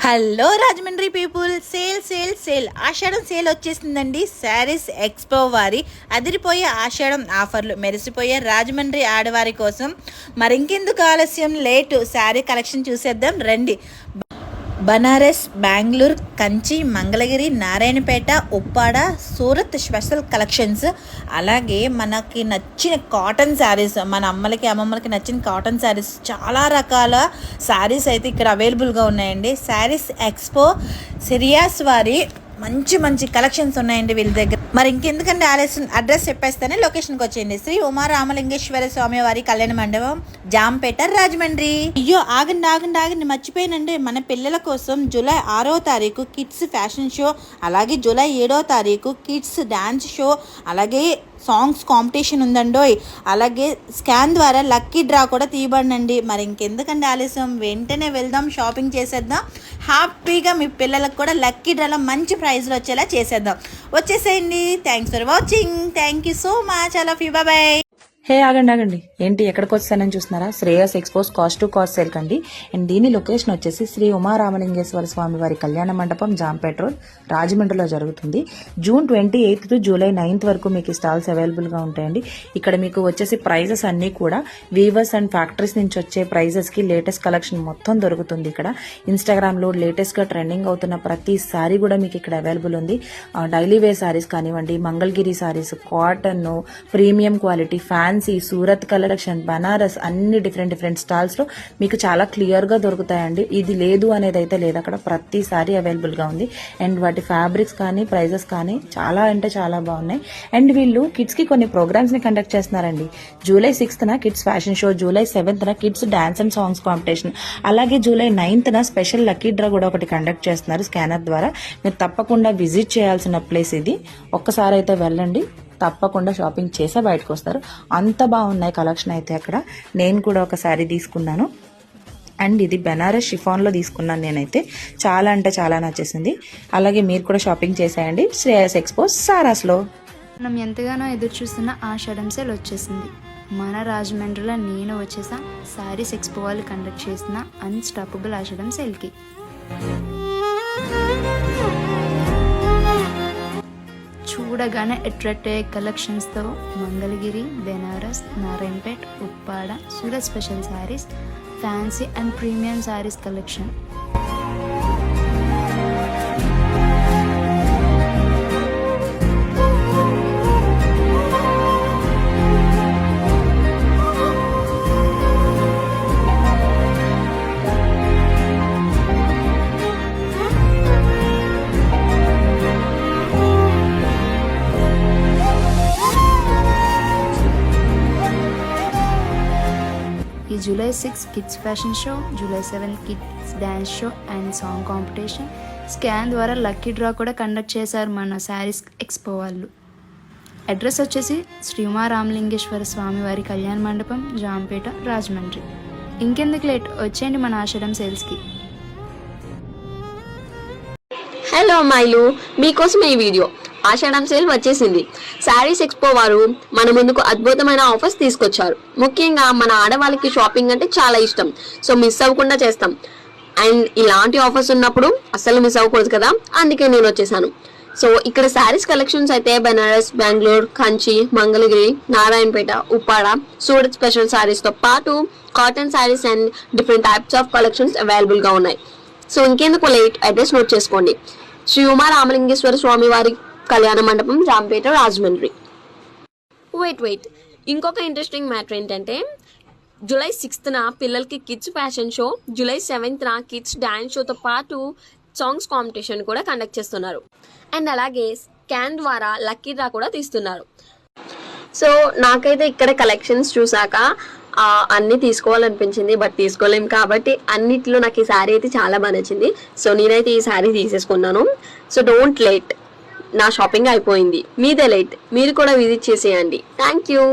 Hello Rajahmundry people, sale sale sale Ashadham sale వచ్చేసిందండి. Saris expo వారి అదిరిపోయే ఆషాఢం ఆఫర్లు మెరిసిపోయే రాజమండ్రి ఆడవారి కోసం. మరింకెందుకు ఆలస్యం, లేటు శారీ కలెక్షన్ చూసేద్దాం రండి. Banaras, Bengaluru, Kanchi, Mangalagiri, Narayanpet, Uppada, Surat special collections. అలాగే మనకి నచ్చిన కాటన్ శారీస్, మన అమ్మలకి అమ్మమ్మలకి నచ్చిన కాటన్ శారీస్, చాలా రకాల శారీస్ అయితే ఇక్కడ అవైలబుల్గా ఉన్నాయండి. శారీస్ ఎక్స్పో సిరియాస్ వారి మంచి మంచి కలెక్షన్స్ ఉన్నాయండి వీళ్ళ దగ్గర. మరి ఇంకెందుకంటే ఆలస్యం, అడ్రస్ చెప్పేస్తానే లొకేషన్కి వచ్చేయండి. శ్రీ ఉమా రామలింగేశ్వర స్వామి వారి కళ్యాణ మండపం, జాంపేట, రాజమండ్రి. అయ్యో ఆగండి మర్చిపోయానండి. మన పిల్లల కోసం జూలై 6వ తారీఖు కిడ్స్ ఫ్యాషన్ షో, అలాగే జూలై 7వ తారీఖు కిడ్స్ డాన్స్ షో, అలాగే సాంగ్స్ కాంపిటీషన్ ఉందండోయ్. అలాగే స్కాన్ ద్వారా లక్కీ డ్రా కూడా తీయబడినండి. మరి ఇంకెందుకంటే ఆలస్యం, వెంటనే వెళ్దాం, షాపింగ్ చేసేద్దాం. హ్యాపీగా మీ పిల్లలకు కూడా లక్కీ డ్రాలో మంచి ప్రైజ్లు వచ్చేలా చేసేద్దాం. వచ్చేసేయండి. Thanks for watching. Thank you so much. I love you. Bye. Hey ఆగండి ఏంటి ఎక్కడికి వచ్చానని చూస్తున్నారా? Shreyas expos cost to cost sale కండి. అండ్ దీని లొకేషన్ వచ్చేసి శ్రీ ఉమా రామలింగేశ్వర స్వామి వారి కళ్యాణ మండపం, జాంపేట రోడ్, రాజమండ్రిలో జరుగుతుంది. జూన్ 28 టు జూలై 9 వరకు మీకు స్టాల్స్ అవైలబుల్ గా ఉంటాయండి. ఇక్కడ మీకు వచ్చేసి ప్రైజెస్ అన్ని కూడా వీవర్స్ అండ్ ఫ్యాక్టరీస్ నుంచి వచ్చే ప్రైజెస్ కి లేటెస్ట్ కలెక్షన్ మొత్తం దొరుకుతుంది. ఇక్కడ ఇన్స్టాగ్రామ్ లో లేటెస్ట్ గా ట్రెండింగ్ అవుతున్న ప్రతి సారీ కూడా మీకు ఇక్కడ అవైలబుల్ ఉంది. డైలీ వేర్ సారీస్ కానివ్వండి, Mangalagiri saris, cotton, premium quality, fancy, Surat collection, Banaras, అన్ని డిఫరెంట్ స్టాల్స్ లో మీకు చాలా క్లియర్ గా దొరుకుతాయండి. ఇది లేదు అనేది అయితే లేదు, అక్కడ ప్రతిసారి అవైలబుల్ గా ఉంది. అండ్ వాటి ఫ్యాబ్రిక్స్ కానీ ప్రైజెస్ కానీ చాలా అంటే చాలా బాగున్నాయి. అండ్ వీళ్ళు కిడ్స్ కి కొన్ని ప్రోగ్రామ్స్ ని కండక్ట్ చేస్తున్నారండి. July 6th kids fashion show, July 7th kids dance and songs competition, అలాగే July 9th special lucky draw కూడా ఒకటి కండక్ట్ చేస్తున్నారు స్కానర్ ద్వారా. మీరు తప్పకుండా విజిట్ చేయాల్సిన ప్లేస్ ఇది. ఒక్కసారి అయితే వెళ్ళండి, తప్పకుండా షాపింగ్ చేసే బయటకు వస్తారు. అంత బాగున్నాయి కలెక్షన్ అయితే అక్కడ. నేను కూడా ఒక శారీ తీసుకున్నాను. అండ్ ఇది బెనారస్ షిఫాన్లో తీసుకున్నాను నేనైతే. చాలా అంటే చాలా నచ్చేసింది. అలాగే మీరు కూడా షాపింగ్ చేసేయండి శ్రేయస్ ఎక్స్పోస్ సారాస్లో. మనం ఎంతగానో ఎదురు చూస్తున్న ఆషాఢం సేల్ వచ్చేసింది. మన రాజమండ్రిలో నేను వచ్చేసా శారీస్ ఎక్స్పో వాళ్ళు కండక్ట్ చేసిన అన్స్టాపబుల్ ఆషాఢం సేల్కి. చూడగానే అట్రాక్ట్ అయ్యే కలెక్షన్స్తో Mangalagiri, Benares, Narayanpet, Uppada, Surat special saris, fancy and premium saris collection. ఈ July 6 kids fashion show, July 7 kids dance show and song competition, scan ద్వారా లక్కీ డ్రా కూడా కండక్ట్ చేశారు మన శారీస్ ఎక్స్పో వాళ్ళు. అడ్రస్ వచ్చేసి శ్రీ ఉమా రామలింగేశ్వర స్వామి వారి కళ్యాణ మండపం, జాంపేట, రాజమండ్రి. ఇంకెందుకు లేట్, వచ్చేయండి మన ఆషాఢం సేల్స్కి. హలో అమ్మాయిలు, మీకోసం ఈ వీడియో. ఆషాఢం సేల్ వచ్చేసింది. శారీస్ ఎక్స్పో వారు మన ముందుకు అద్భుతమైన ఆఫర్స్ తీసుకొచ్చారు. ముఖ్యంగా మన ఆడవాళ్ళకి షాపింగ్ అంటే చాలా ఇష్టం, సో మిస్ అవ్వకుండా చేస్తాం. అండ్ ఇలాంటి ఆఫర్స్ ఉన్నప్పుడు అస్సలు మిస్ అవ్వకూడదు కదా, అందుకే నేను వచ్చేసాను. సో ఇక్కడ శారీస్ కలెక్షన్స్ అయితే బెనారస్, బెంగళూరు, కంచి, మంగళగిరి, నారాయణపేట, ఉప్పాడ, సూరత్ స్పెషల్ శారీస్ తో పాటు cotton saris and different types of collections available గా ఉన్నాయి. సో ఇంకెందుకు లేట్, అడ్రస్ నోట్ చేసుకోండి. శ్రీ ఉమా రామలింగేశ్వర స్వామి వారి కళ్యాణ మండపం, జాంపేట, రాజమండ్రి. వెయిట్ ఇంకొక ఇంట్రెస్టింగ్ మ్యాటర్ ఏంటంటే, జూలై 6th పిల్లలకి kids fashion show, July 7th kids dance షోతో పాటు సాంగ్స్ కాంపిటీషన్ కూడా కండక్ట్ చేస్తున్నారు. అండ్ అలాగే స్కాన్ ద్వారా లక్కీ డ్రా కూడా తీస్తున్నారు. సో నాకైతే ఇక్కడ కలెక్షన్స్ చూసాక అన్ని తీసుకోవాలనిపించింది, బట్ తీసుకోలేం కాబట్టి అన్నిట్లో నాకు ఈ శారీ అయితే చాలా బాగా నచ్చింది. సో నేనైతే ఈ శారీ తీసేసుకున్నాను. సో డోంట్ లేట్, నా షాపింగ్ అయిపోయింది, మీదే లేట్. మీరు కూడా విజిట్ చేసేయండి. Thank you.